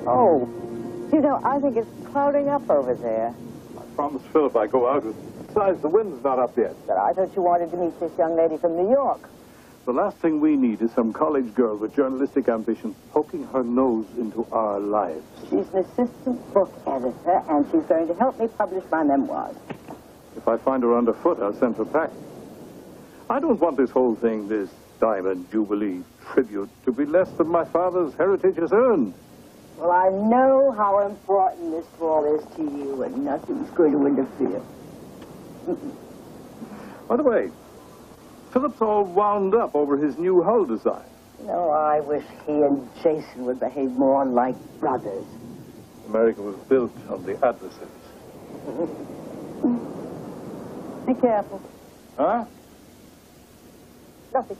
Oh, you know, I think it's clouding up over there. I promised Philip I'd go out. Besides, the wind's not up yet. But I thought you wanted to meet this young lady from New York. The last thing we need is some college girl with journalistic ambition poking her nose into our lives. She's an assistant book editor, and she's going to help me publish my memoirs. If I find her underfoot, I'll send her back. I don't want this whole thing, this Diamond Jubilee tribute, to be less than my father's heritage has earned. Well, I know how important this ball is to you, and nothing's going to interfere. By the way, Philip's all wound up over his new hull design. You know, I wish he and Jason would behave more like brothers. America was built on the adversaries. Be careful. Huh? Nothing.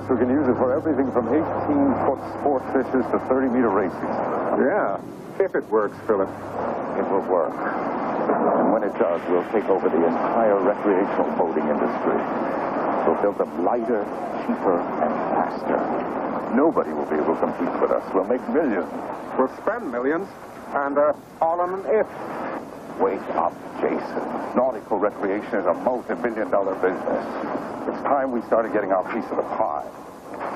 We can use it for everything from 18-foot sport fishes to 30-meter racing. Yeah, if it works, Philip. It will work. And when it does, we'll take over the entire recreational boating industry. We'll build them lighter, cheaper, and faster. Nobody will be able to compete with us. We'll make millions. We'll spend millions, and all on an if. Wake up, Jason. Nautical recreation is a multi-billion-dollar business. It's time we started getting our piece of the pie.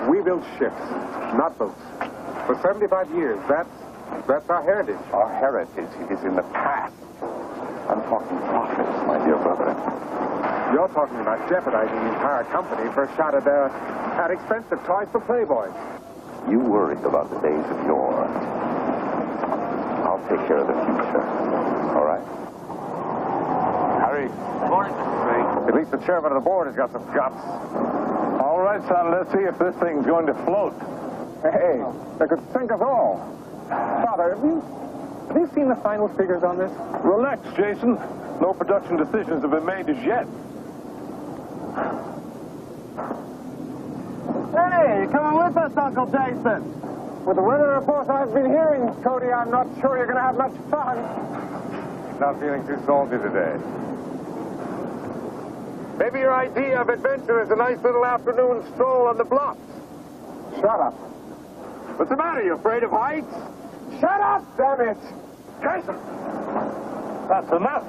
We build ships, not boats. For 75 years, that's our heritage. Our heritage is in the past. I'm talking profits, my dear brother. You're talking about jeopardizing the entire company for a shot at expensive toys for playboys. You worried about the days of yore. I'll take care of the future. All right? Harry. Good morning, Mr. Gray. At least the chairman of the board has got some guts. All right, son, let's see if this thing's going to float. Hey, they could sink us all. Father, have you seen the final figures on this? Relax, Jason. No production decisions have been made as yet. Hey, you coming with us, Uncle Jason? With the weather reports I've been hearing, Cody, I'm not sure you're going to have much fun. Not feeling too salty today. Maybe your idea of adventure is a nice little afternoon stroll on the bluffs. Shut up. What's the matter? You afraid of heights? Shut up, damn it! Jason! That's enough.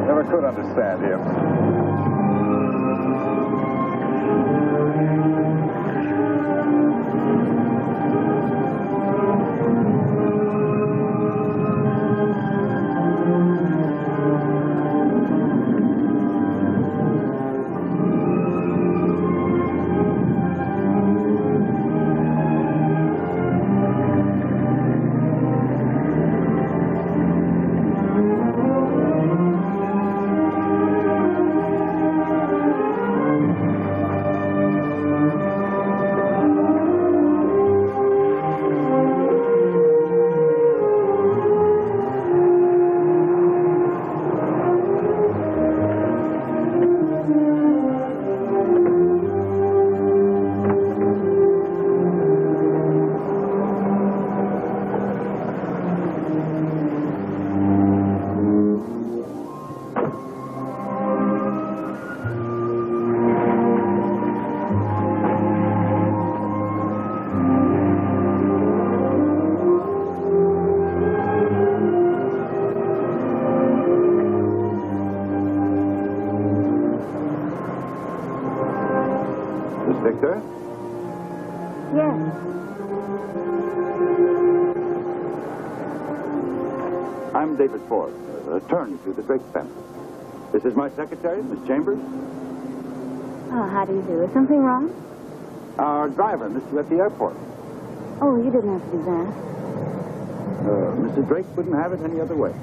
Never could understand him. Victor? Yes. I'm David Ford, attorney to the Drake family. This is my secretary, Miss Chambers. Oh, how do you do? Is something wrong? Our driver, Mr. at the airport. Oh, you didn't have to do that. Mrs. Drake wouldn't have it any other way.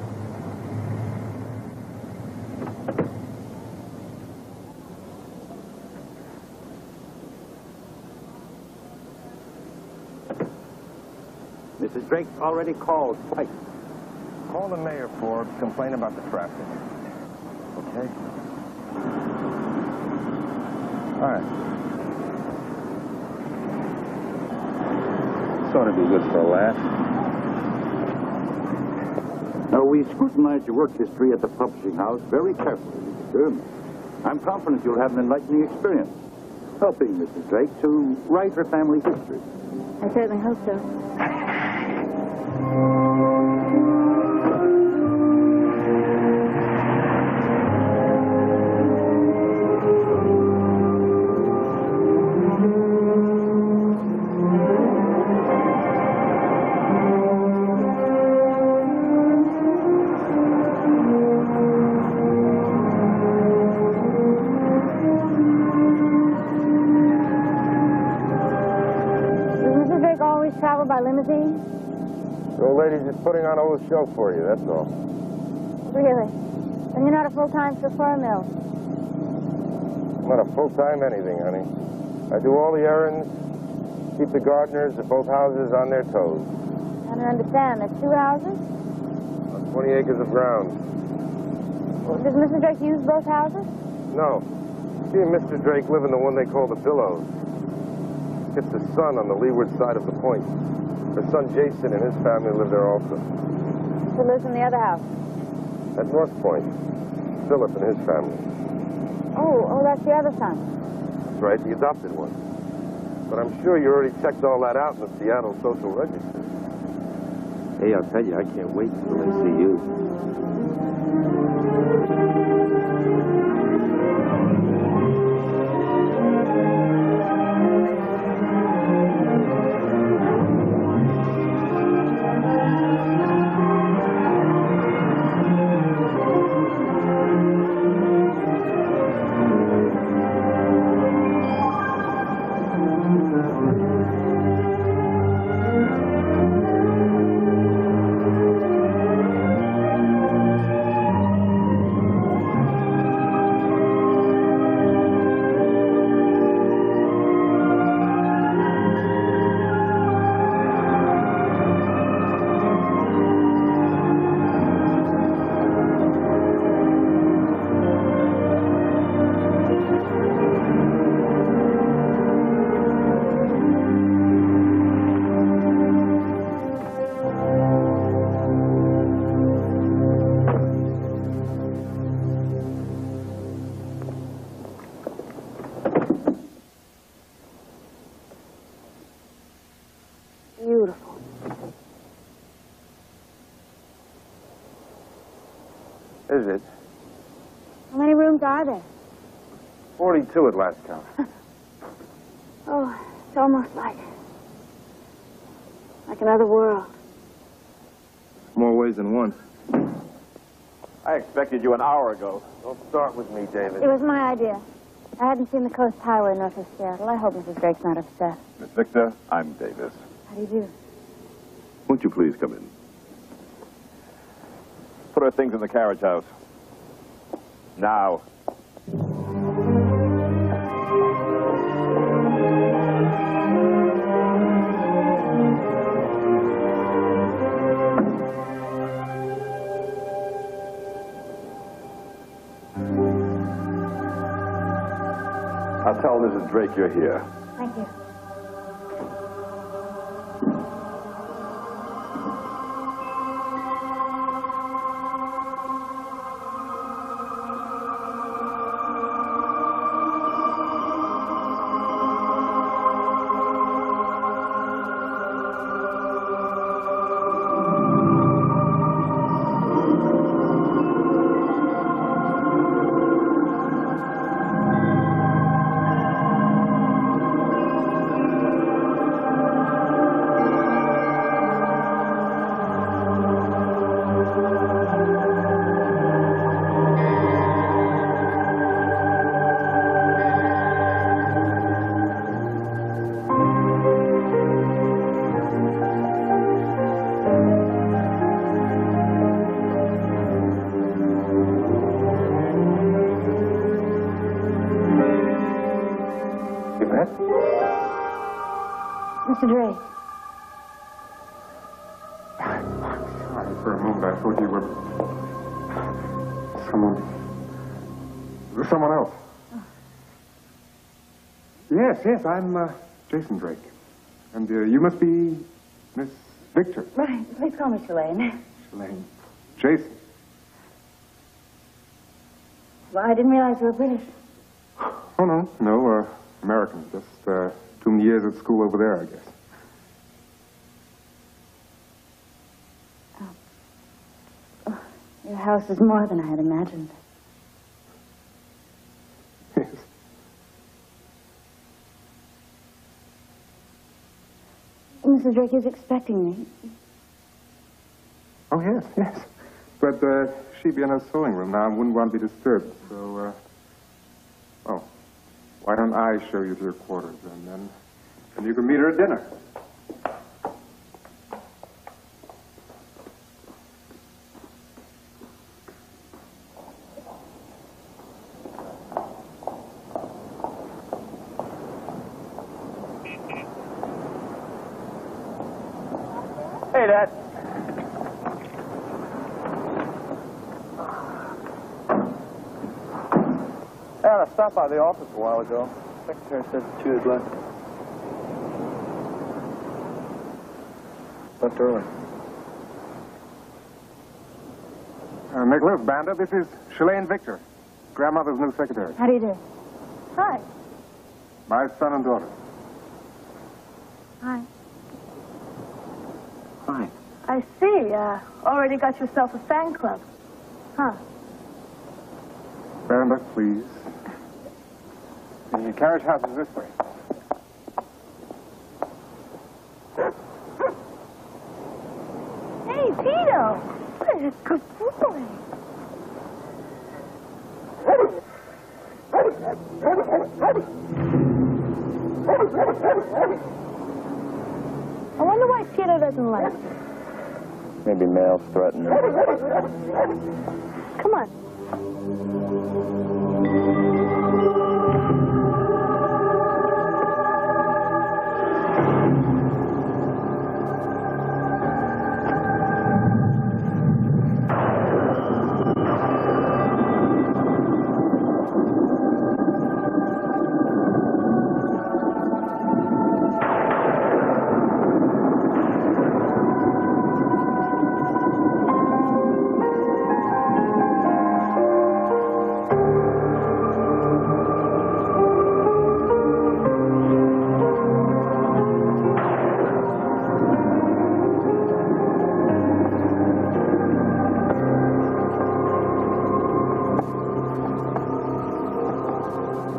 Mrs. Drake already called twice. Call the mayor, Ford. Complain about the traffic. Okay? All right. This ought to be good for a laugh. Now, we scrutinized your work history at the publishing house very carefully, Mr. I'm confident you'll have an enlightening experience helping Mrs. Drake to write her family history. I certainly hope so. Travel by limousine? The old lady's just putting on a little show for you, that's all. Really? And you're not a full-time chauffeur, Mill? I'm not a full-time anything, honey. I do all the errands, keep the gardeners at both houses on their toes. I don't understand. There's two houses? On 20 acres of ground. Well, does Mrs. Drake use both houses? No. She and Mr. Drake live in the one they call the Billows. It's the sun on the leeward side of the point. Her son Jason and his family live there also. Who lives in the other house? At North Point, Philip and his family. Oh, that's the other son. That's right, the adopted one. But I'm sure you already checked all that out in the Seattle Social Register. Hey, I'll tell you, I can't wait until I see you. Is it? How many rooms are there? 42 at last count. Oh, it's almost like another world. More ways than one. I expected you an hour ago. Don't start with me, David. It was my idea. I hadn't seen the Coast Highway north of Seattle. I hope Mrs. Drake's not upset. Miss Victor, I'm Davis. How do you do? Won't you please come in? Put our things in the carriage house. Now. I'll tell Mrs. Drake you're here. Thank you. Mr. Drake. Sorry, for a moment I thought you were someone else. Oh. Yes, I'm Jason Drake. And you must be Miss Victor. Right. Please call me Shalane. Shalane. Jason. Well, I didn't realize you were British. Oh, no, American. Just too many years at school over there, I guess. Your house is more than I had imagined. Yes. Mrs. Drake is expecting me. Oh, yes. But she'd be in her sewing room now and wouldn't want to be disturbed. So, why don't I show you to your quarters, and then you can meet her at dinner. Hey, Dad. Yeah, I stopped by the office a while ago. Secretary said she had left. Left early. Nicholas, Banda, this is Shalane Victor, grandmother's new secretary. How do you do? Hi. My son and daughter. Hi. Hi. I see. Already got yourself a fan club. Huh. Banda, please. The carriage house is this way. Hey, Tito. What a good boy. I wonder why Tito doesn't like me. Maybe males threaten her. Come on.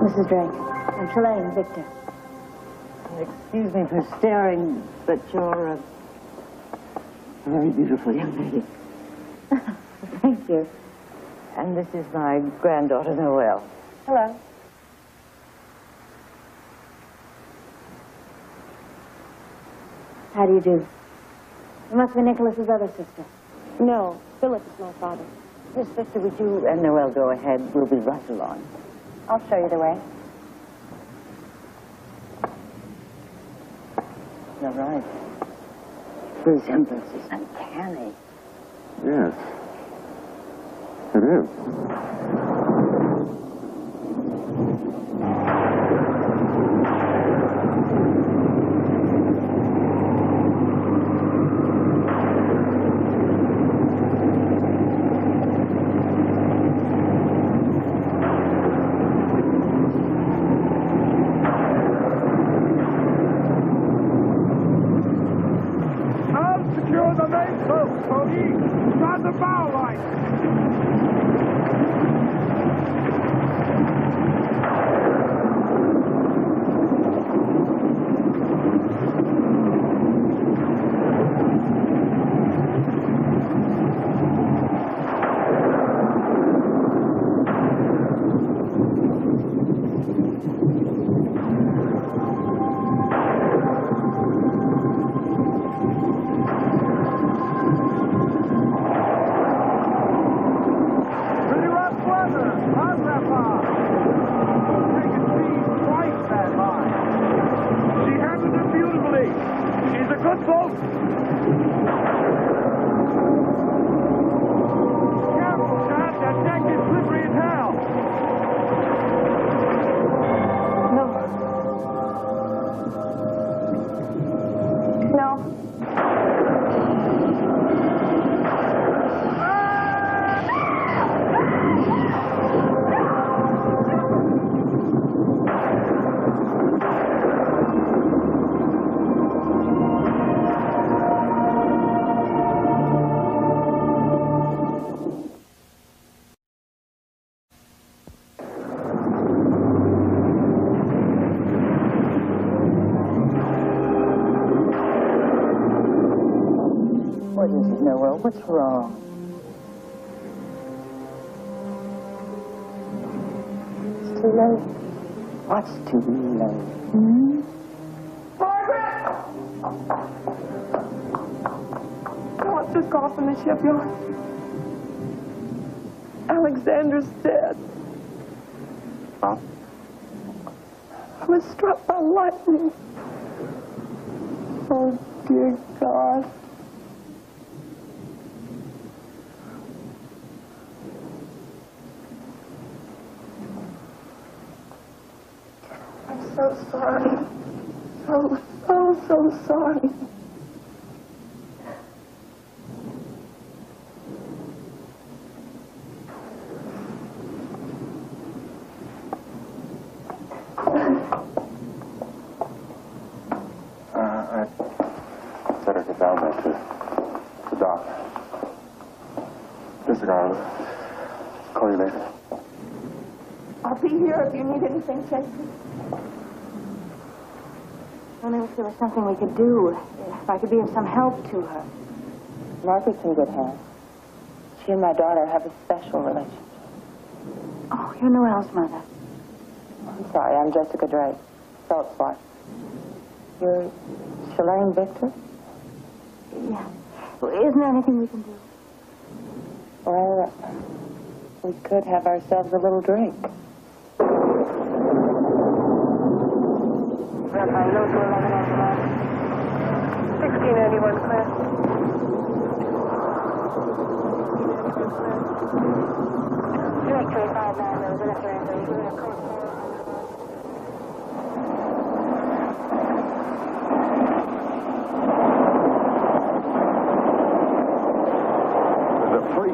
Mrs. Drake, I'm Shalane Victor. Excuse me for staring, but you're a very beautiful young lady. Thank you. And this is my granddaughter, Noelle. Hello. How do you do? You must be Nicholas's other sister. No, Philip is my father. Miss Victor, would you and Noelle go ahead? We'll be right along. I'll show you the way. You're right. The resemblance is uncanny. Yes. It is. Secure the mainsail, Cody! Got the bow line! What is it, Noelle? What's wrong? It's too late. What's too late? Margaret! What's this call from the shipyard? Alexander's dead. Huh? I was struck by lightning. Oh, dear God. I'm so sorry. So sorry. I'd better get down there to the dock. Disregard. Call you later. I'll be here if you need anything, Jason. Only if there was something we could do. If I could be of some help to her. Margaret's in good hands. She and my daughter have a special relationship. Oh, you're Noelle's mother. I'm sorry, I'm Jessica Drake. Philip's wife. You're Shalane Victor? Yeah. Well, isn't there anything we can do? Well, we could have ourselves a little drink. Rabbi, no to 11 on the line. 1681 clear. 38359, there was an interference. Are you giving a code 4?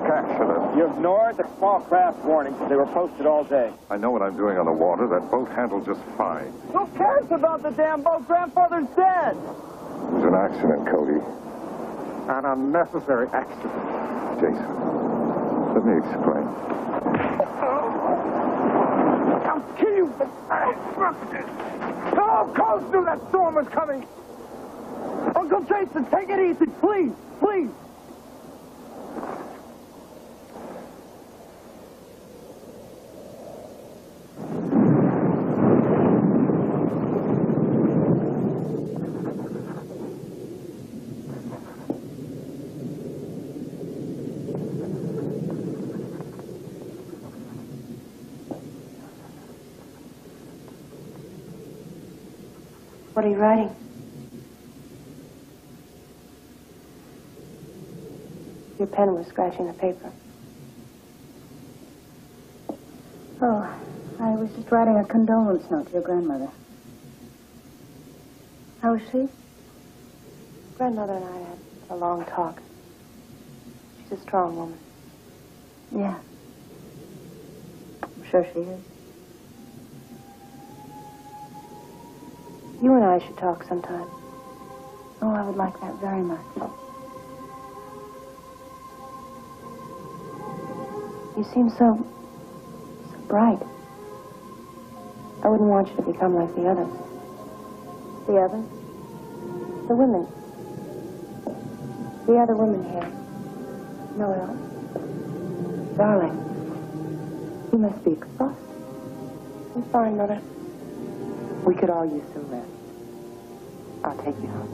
Accident. You ignored the small craft warnings. They were posted all day. I know what I'm doing on the water. That boat handled just fine. Who cares about the damn boat? Grandfather's dead. It was an accident, Cody. An unnecessary accident. Jason, let me explain. I'll kill you. How close knew that storm was coming? Uncle Jason, take it easy, please, please. What are you writing? Your pen was scratching the paper. Oh, I was just writing a condolence note to your grandmother. How is she? Grandmother and I had a long talk. She's a strong woman. Yeah. I'm sure she is. You and I should talk sometime. Oh, I would like that very much. You seem so bright. I wouldn't want you to become like the others. The others? The women. The other women here. Noel. Darling, you must be exhausted. I'm fine, Mother. We could all use some rest. I'll take you home.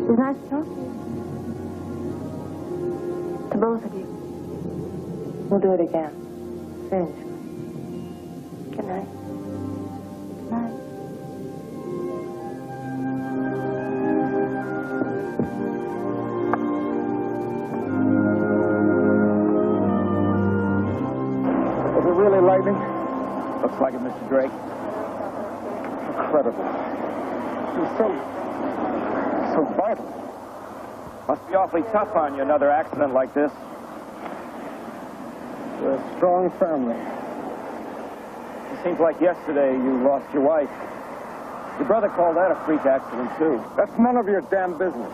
It was nice to talk to you. To both of you. We'll do it again. Finish. Good night. Good night. Was it really lightning? Looks like it, Mr. Drake. Incredible. It was so vital. Must be awfully tough on you, another accident like this. We're a strong family. It seems like yesterday you lost your wife. Your brother called that a freak accident, too. That's none of your damn business.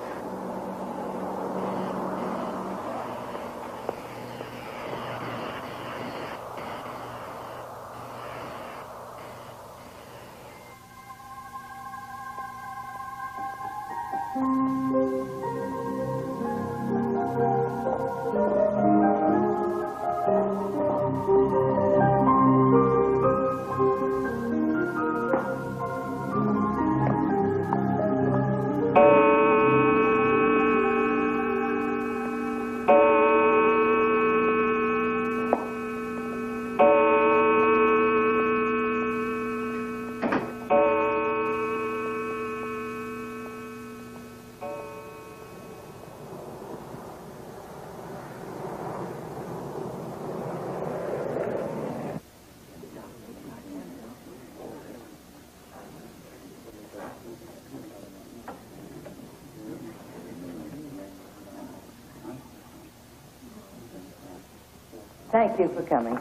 Thank you for coming.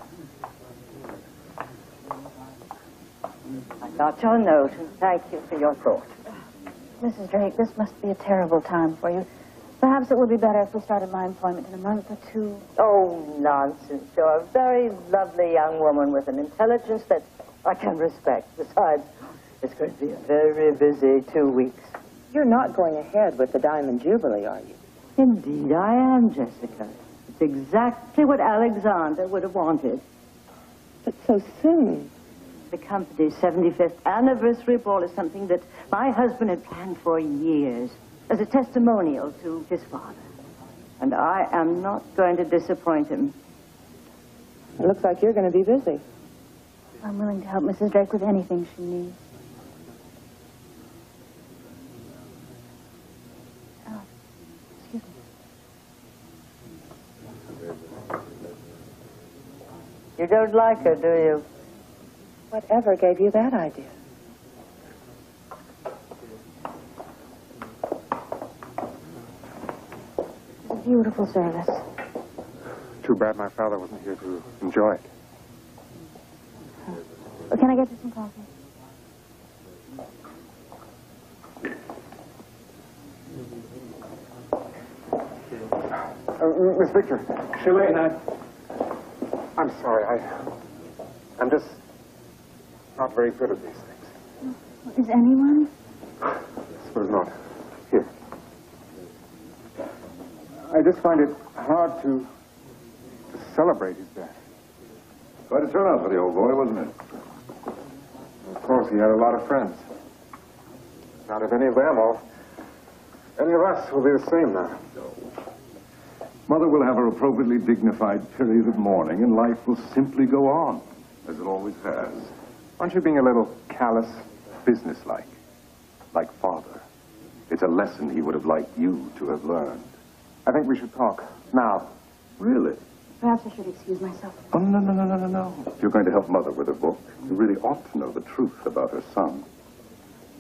I got your note, and thank you for your thought. Mrs. Drake, this must be a terrible time for you. Perhaps it would be better if we started my employment in a month or two. Oh, nonsense. You're a very lovely young woman with an intelligence that I can respect. Besides, it's going to be a very busy 2 weeks. You're not going ahead with the Diamond Jubilee, are you? Indeed, I am, Jessica. It's exactly what Alexander would have wanted. But so soon. The company's 75th anniversary ball is something that my husband had planned for years as a testimonial to his father. And I am not going to disappoint him. It looks like you're going to be busy. I'm willing to help Mrs. Drake with anything she needs. Oh, excuse me. You don't like her, do you? Whatever gave you that idea? It's a beautiful service. Too bad my father wasn't here to enjoy it. Well, can I get you some coffee? Miss Victor, Shirley and I... I'm sorry. I'm just not very good at these things. Is anyone? I suppose not. Here. I just find it hard to celebrate his death. Quite a turnout for the old boy, wasn't it? Of course, he had a lot of friends. Not if any of them or any of us will be the same now. Mother will have her appropriately dignified period of mourning, and life will simply go on, as it always has. Aren't you being a little callous? Businesslike, like father. It's a lesson he would have liked you to have learned. I think we should talk now. Really? Perhaps I should excuse myself. Oh, no. If you're going to help Mother with her book, you really ought to know the truth about her son.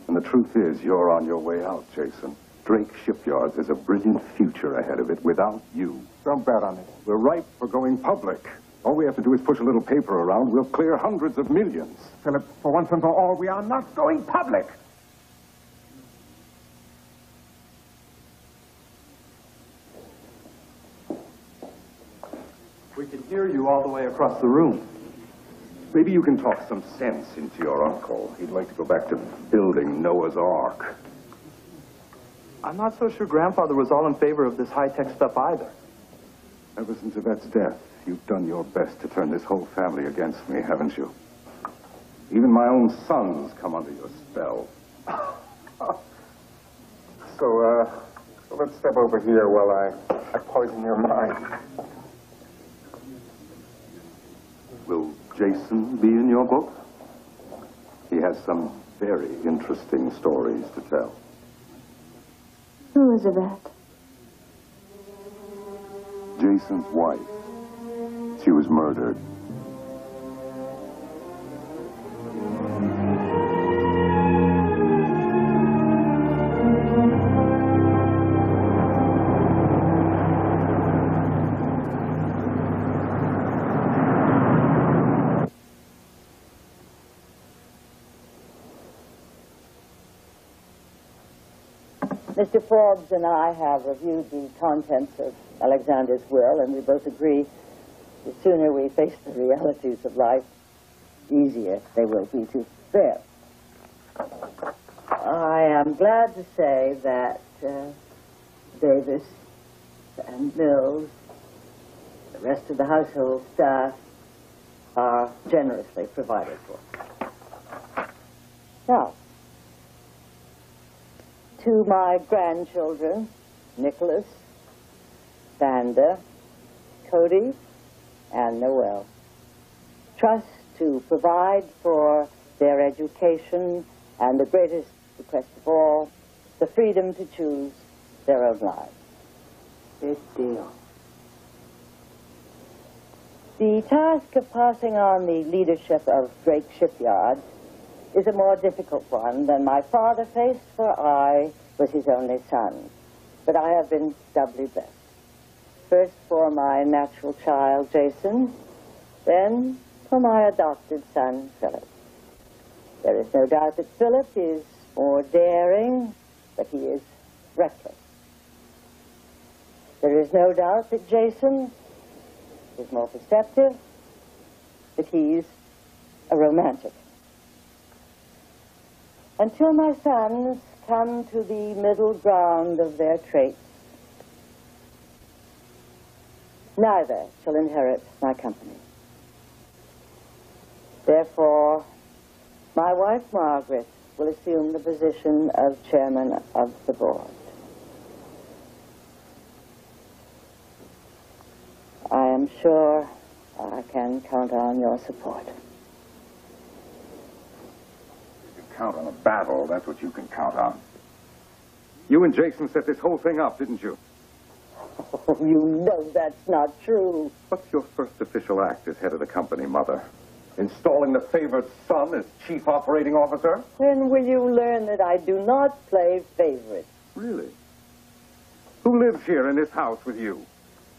And the truth is, you're on your way out, Jason. Drake Shipyards has a brilliant future ahead of it without you. Don't bet on it. We're ripe for going public. All we have to do is push a little paper around. We'll clear hundreds of millions. Philip, for once and for all, we are not going public. We can hear you all the way across the room. Maybe you can talk some sense into your uncle. He'd like to go back to building Noah's Ark. I'm not so sure Grandfather was all in favor of this high-tech stuff either. Ever since Yvette's death, you've done your best to turn this whole family against me, haven't you? Even my own sons come under your spell. So let's step over here while I poison your mind. Will Jason be in your book? He has some very interesting stories to tell. Who is Yvette? Jason's wife. She was murdered. Mr. Forbes and I have reviewed the contents of Alexander's will, and we both agree the sooner we face the realities of life, the easier they will be to bear. I am glad to say that Davis and Mills, the rest of the household staff, are generously provided for. Now, to my grandchildren, Nicholas, Vanda, Cody, and Noel, trust to provide for their education and the greatest request of all, the freedom to choose their own lives. Big deal. The task of passing on the leadership of Drake Shipyard is a more difficult one than my father faced, for I was his only son. But I have been doubly blessed. First for my natural child, Jason, then for my adopted son, Philip. There is no doubt that Philip is more daring, but he is reckless. There is no doubt that Jason is more perceptive, but he's a romantic. Until my sons come to the middle ground of their traits, neither shall inherit my company. Therefore, my wife, Margaret, will assume the position of chairman of the board. I am sure I can count on your support. Count on a battle, that's what you can count on. You and Jason set this whole thing up, didn't you? Oh, you know that's not true. What's your first official act as head of the company, Mother? Installing the favored son as chief operating officer? When will you learn that I do not play favorites? Really? Who lives here in this house with you?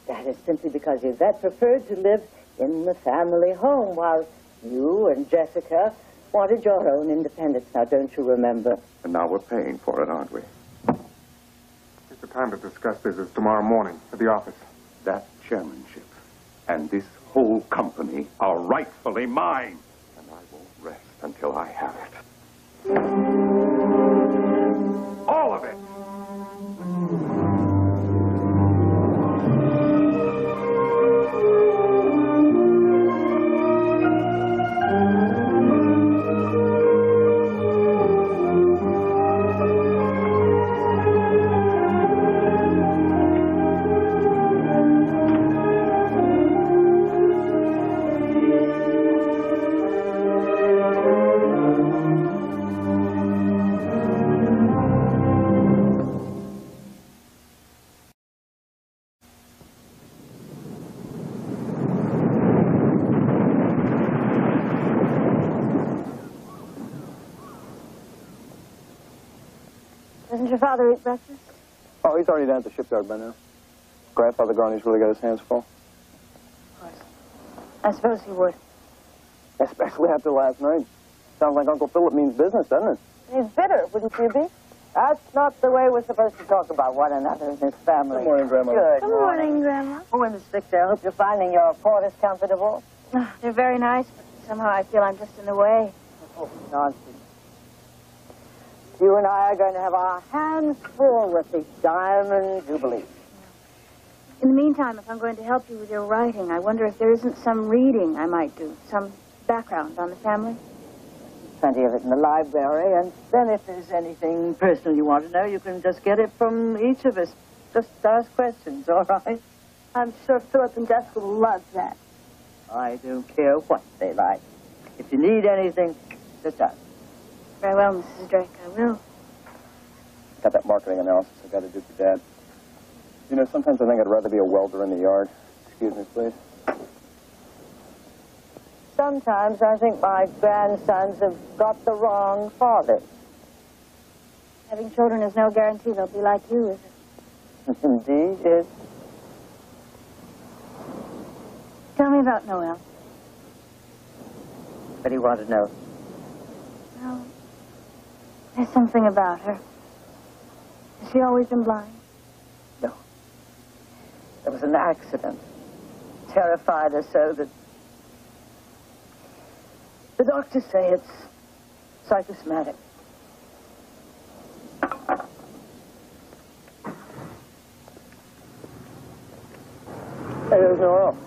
That is simply because Yvette preferred to live in the family home, while you and Jessica wanted your own independence. Now, don't you remember? And now we're paying for it, aren't we? The time to discuss this is tomorrow morning at the office. That chairmanship and this whole company are rightfully mine. And I won't rest until I have it. All of it. Doesn't your father eat breakfast? Oh, he's already down at the shipyard by now. Grandfather gone, he's really got his hands full. Of course. I suppose he would. Especially after last night. Sounds like Uncle Philip means business, doesn't it? He's bitter, wouldn't you be? That's not the way we're supposed to talk about one another in this family. Good morning, Grandma. Good Good morning, Grandma. Oh, and Miss Victor, I hope you're finding your quarters comfortable. They're very nice, but somehow I feel I'm just in the way. Oh, nonsense. You and I are going to have our hands full with the Diamond Jubilee. In the meantime, if I'm going to help you with your writing, I wonder if there isn't some reading I might do, some background on the family. Plenty of it in the library, and then if there's anything personal you want to know, you can just get it from each of us. Just ask questions, all right? I'm sure Philip and Jessica will love that. I don't care what they like. If you need anything, just ask. Very well, Mrs. Drake, I will. Got that marketing analysis I got to do for Dad. You know, sometimes I think I'd rather be a welder in the yard. Excuse me, please. Sometimes I think my grandsons have got the wrong father. Having children is no guarantee they'll be like you, is it? Indeed, yes. Tell me about Noelle. What do you want to know? Well, there's something about her. Has she always been blind? No. There was an accident. Terrified her so that the doctors say it's psychosomatic. Hey, there's Noelle.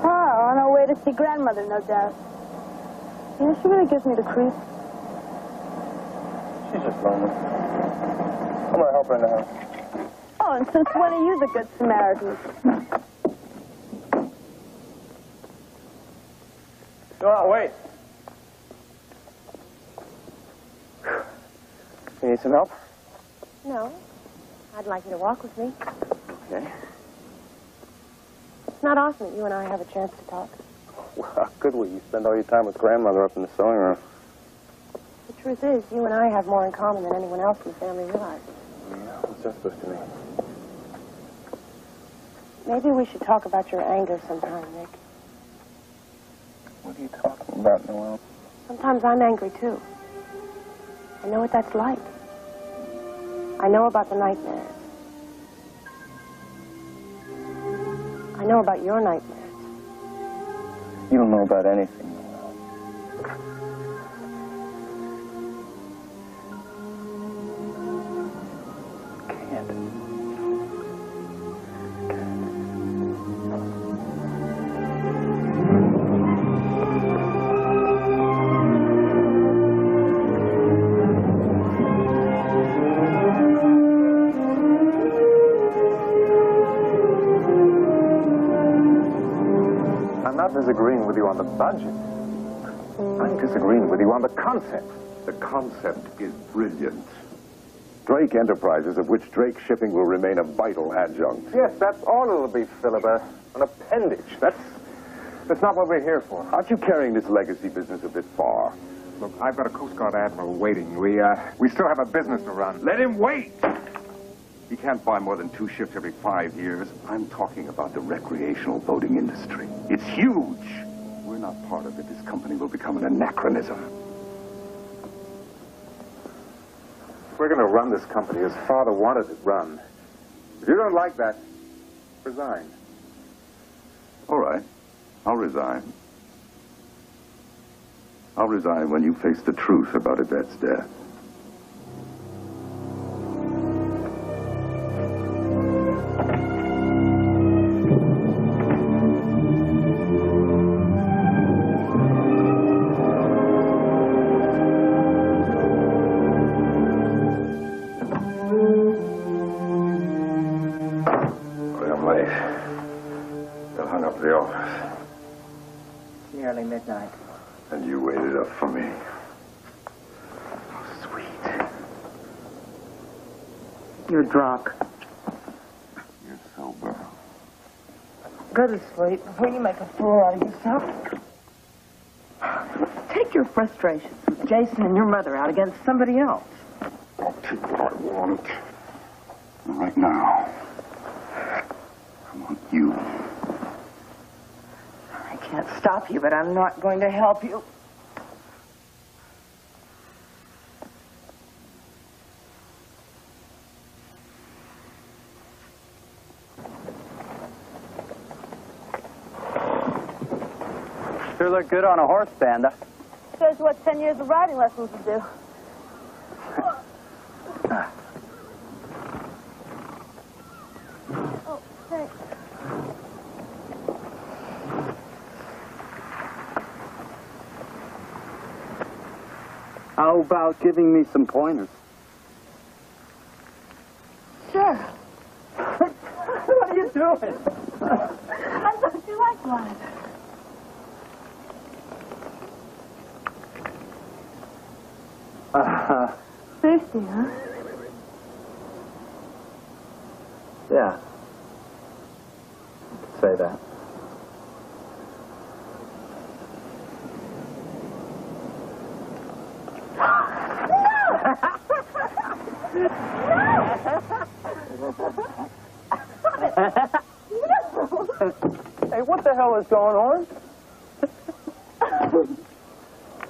Oh, on our way to see Grandmother, no doubt. You know, she really gives me the creeps. She's just lonely. I'm going to help her in the house. Oh, and since when are you the Good Samaritan? Noelle, wait. You need some help? No. I'd like you to walk with me. Okay. It's not often that you and I have a chance to talk. Well, how good will you spend all your time with Grandmother up in the sewing room? The truth is, you and I have more in common than anyone else in the family realizes. Yeah, what's that supposed to mean? Maybe we should talk about your anger sometime, Nick. What are you talking about, Noelle? Sometimes I'm angry, too. I know what that's like. I know about the nightmares. I know about your nightmares. You don't know about anything. I'm not disagreeing with you on the budget. I'm disagreeing with you on the concept. The concept is brilliant. Drake Enterprises, of which Drake Shipping will remain a vital adjunct. Yes, that's all it'll be, Philip. An appendage. That's not what we're here for. Aren't you carrying this legacy business a bit far? Look, I've got a Coast Guard admiral waiting. We still have a business to run. Let him wait! He can't buy more than 2 ships every 5 years. I'm talking about the recreational boating industry. It's huge. We're not part of it. This company will become an anachronism. We're going to run this company as Father wanted it run. If you don't like that, resign. All right. I'll resign. I'll resign when you face the truth about Yvette's death. Nearly midnight. And you waited up for me. Oh, sweet. You're drunk. You're sober. Go to sleep before you make a fool out of yourself. Take your frustrations with Jason and your mother out against somebody else. I'll take what I want. And right now, I want you. I can't stop you, but I'm not going to help you. Sure look good on a horse, Banda. Shows you what 10 years of riding lessons would do. Oh, thanks. How about giving me some pointers? Sure. What are you doing? I thought you liked one. Thirsty, huh? Yeah. Say that. Hey, what the hell is going on?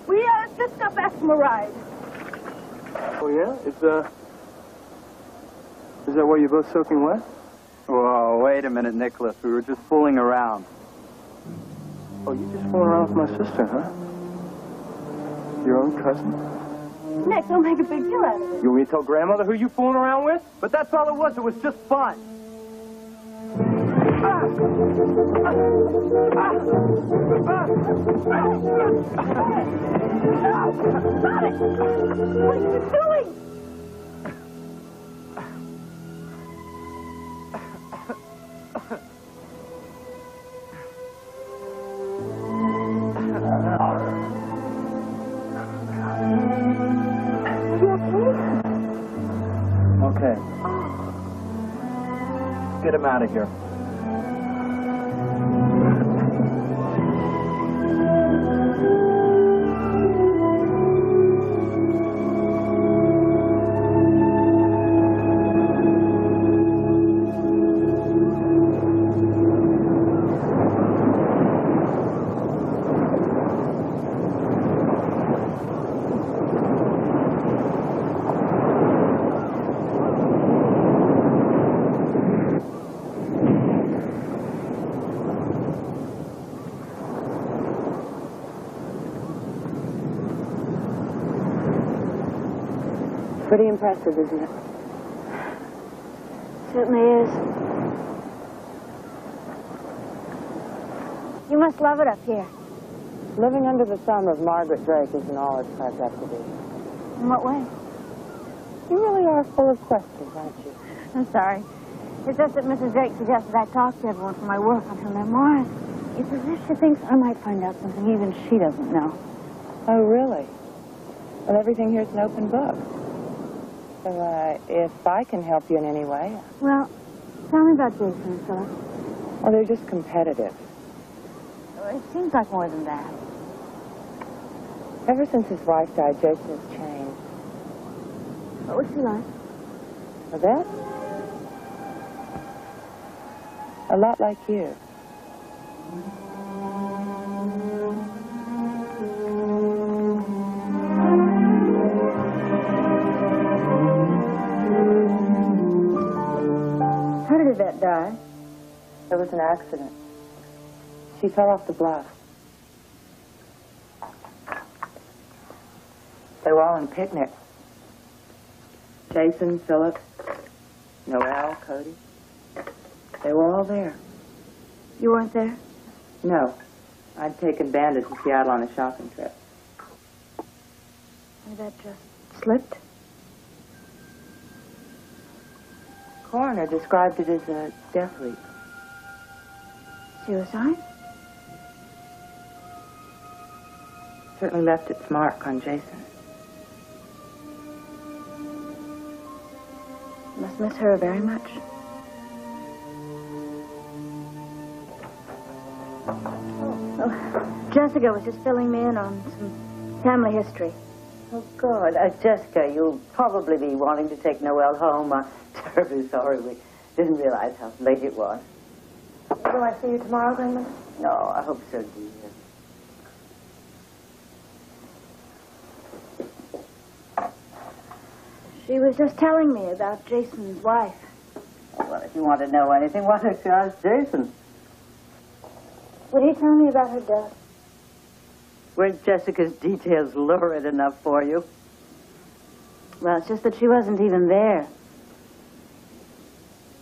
We just got back from a ride. Oh, yeah? Is that why you're both soaking wet? Whoa, wait a minute, Nicholas. We were just fooling around. Oh, you just fooling around with my sister, huh? Your own cousin? Nick, don't make a big deal out of it. You want me to tell grandmother who you fooling around with? But that's all it was. It was just fun. Stop it! What are you doing? Okay. Get him out of here. Pretty impressive, isn't it? Certainly is. You must love it up here. Living under the thumb of Margaret Drake isn't all it's cracked up to be. In what way? You really are full of questions, aren't you? I'm sorry. It's just that Mrs. Drake suggested I talk to everyone for my work on her memoirs. It's as if she thinks I might find out something even she doesn't know. Oh, really? Well, everything here's an open book. So, if I can help you in any way... Well, tell me about Jason and Philip. Well, they're just competitive. It seems like more than that. Ever since his wife died, Jason has changed. What was she like? Well, that? A lot like you. How did Yvette die? It was an accident. She fell off the bluff. They were all on a picnic. Jason, Philip, Noel, Cody. They were all there. You weren't there? No. I'd taken Bandit to Seattle on a shopping trip. Or that just slipped? Coroner described it as a death leap. Suicide? Certainly left its mark on Jason. Must miss her very much. Oh, Jessica was just filling me in on some family history. Oh, good. Jessica, you'll probably be wanting to take Noel home. I'm terribly sorry. We didn't realize how late it was. Will I see you tomorrow, Grandmother? No, I hope so, dear. She was just telling me about Jason's wife. Oh, well, if you want to know anything, why don't you ask Jason? Would he tell me about her death? Weren't Jessica's details lurid enough for you? Well, it's just that she wasn't even there.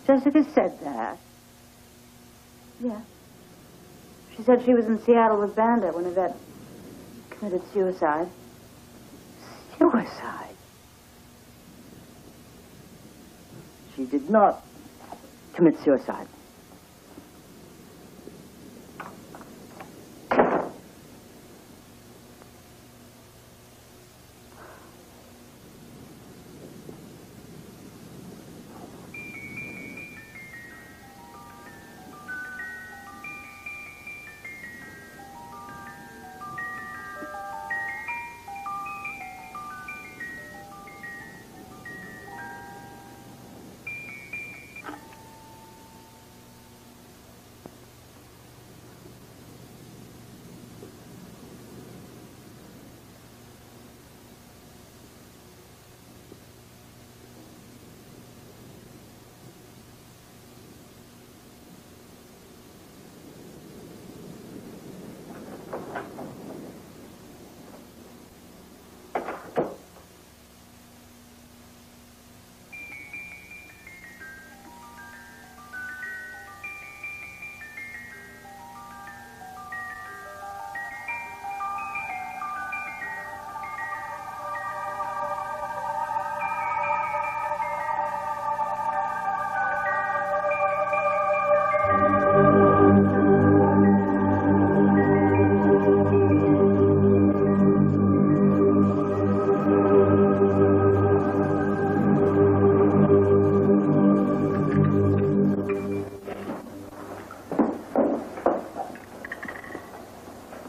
Jessica said that. Yeah. She said she was in Seattle with Bandit when Yvette committed suicide. Suicide? She did not commit suicide.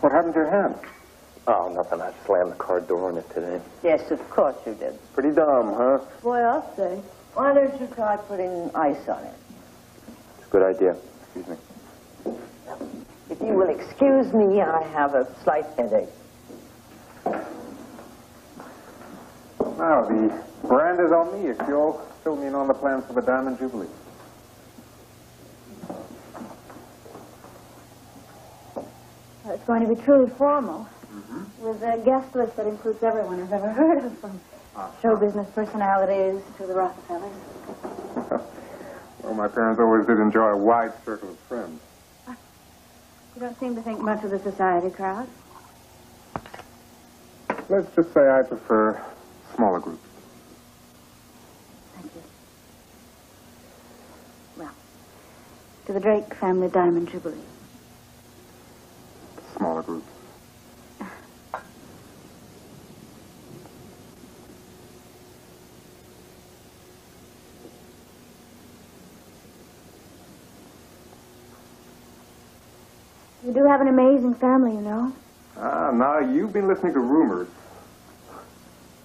What happened to your hand? Oh, nothing. I slammed the car door on it today. Yes, of course you did. Pretty dumb, huh? Boy, I'll say. Why don't you try putting ice on it? It's a good idea. Excuse me. If you will excuse me, I have a slight headache. Now, the brand is on me if you'll fill me in on the plans for the Diamond Jubilee. It's going to be truly formal, with a guest list that includes everyone I've ever heard of, from show business personalities to the Rockefellers. Well, my parents always did enjoy a wide circle of friends. You don't seem to think much of the society crowd. Let's just say I prefer smaller groups. Thank you. Well, to the Drake family Diamond Jubilee. Smaller groups. You do have an amazing family, you know. Ah, now you've been listening to rumors.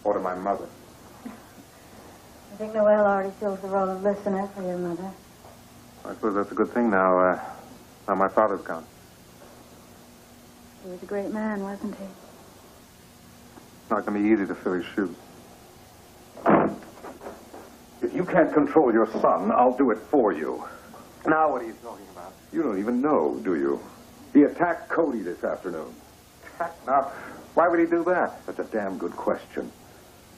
Or to my mother. I think Noel already fills the role of listener for your mother. I suppose that's a good thing now, now my father's gone. He was a great man, wasn't he? It's not going to be easy to fill his shoes. If you can't control your son, I'll do it for you. Now what are you talking about? You don't even know, do you? He attacked Cody this afternoon. Now, why would he do that? That's a damn good question.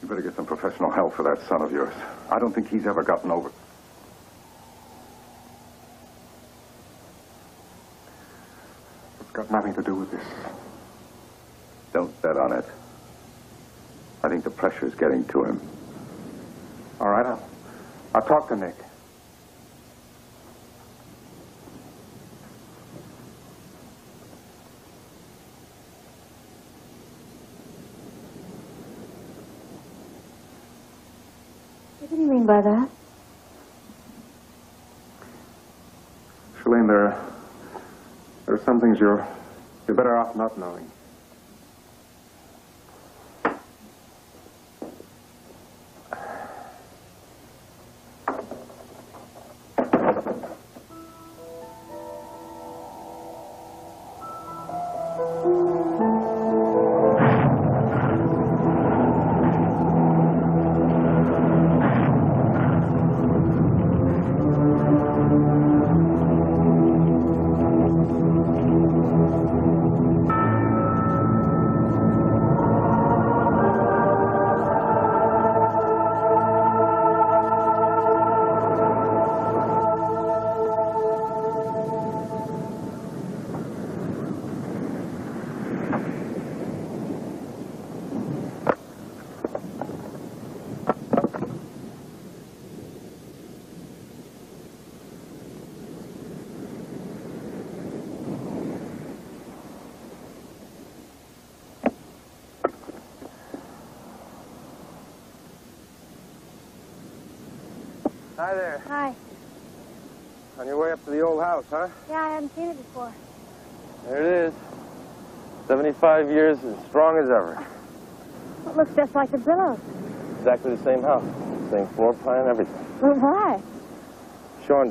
You better get some professional help for that son of yours. I don't think he's ever gotten over. It's got nothing to do with this. Don't bet on it. I think the pressure's getting to him. All right, I'll talk to Nick. What do you mean by that? Shalane, there are some things you're better off not knowing. Hi there. Hi. On your way up to the old house, huh? Yeah, I haven't seen it before. There it is. 75 years as strong as ever. It looks just like the Billows. Exactly the same house. Same floor plan, everything. Well, why? Sean